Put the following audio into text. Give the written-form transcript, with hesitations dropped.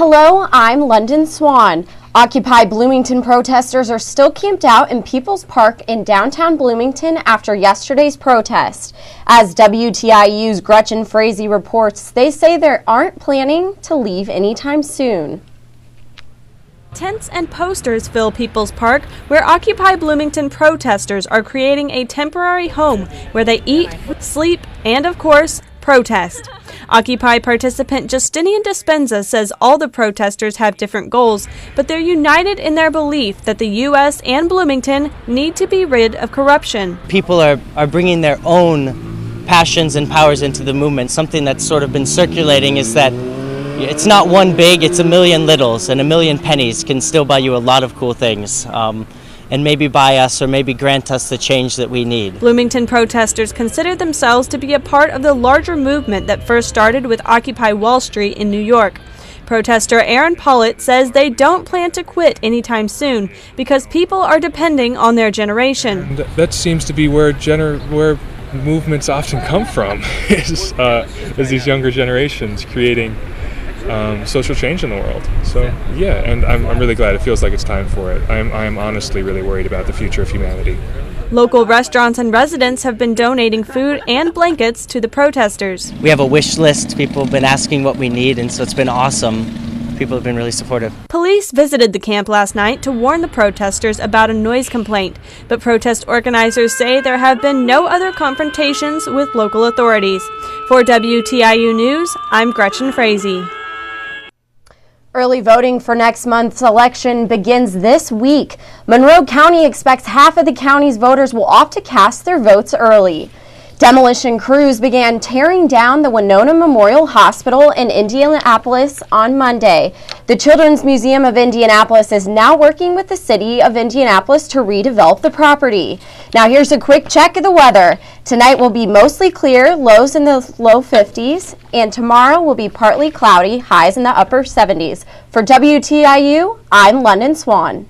Hello, I'm London Swan. Occupy Bloomington protesters are still camped out in People's Park in downtown Bloomington after yesterday's protest. As WTIU's Gretchen Frazee reports, they say they aren't planning to leave anytime soon. Tents and posters fill People's Park, where Occupy Bloomington protesters are creating a temporary home where they eat, sleep, and of course, protest. Occupy participant Justinian Dispenza says all the protesters have different goals, but they're united in their belief that the U.S. and Bloomington need to be rid of corruption. People are bringing their own passions and powers into the movement. Something that's sort of been circulating is that it's not one big, it's a million littles, and a million pennies can still buy you a lot of cool things. And maybe buy us or maybe grant us the change that we need. Bloomington protesters consider themselves to be a part of the larger movement that first started with Occupy Wall Street in New York. Protester Aaron Pollitt says they don't plan to quit anytime soon because people are depending on their generation. That seems to be where movements often come from, is these younger generations creating social change in the world. So yeah, and I'm really glad. It feels like it's time for it. I'm honestly really worried about the future of humanity. Local restaurants and residents have been donating food and blankets to the protesters. We have a wish list. People have been asking what we need, and so it's been awesome. People have been really supportive. Police visited the camp last night to warn the protesters about a noise complaint, but protest organizers say there have been no other confrontations with local authorities. For WTIU News, I'm Gretchen Frazee. Early voting for next month's election begins this week. Monroe County expects half of the county's voters will opt to cast their votes early. Demolition crews began tearing down the Winona Memorial Hospital in Indianapolis on Monday. The Children's Museum of Indianapolis is now working with the city of Indianapolis to redevelop the property. Now here's a quick check of the weather. Tonight will be mostly clear, lows in the low 50s, and tomorrow will be partly cloudy, highs in the upper 70s. For WTIU, I'm London Swan.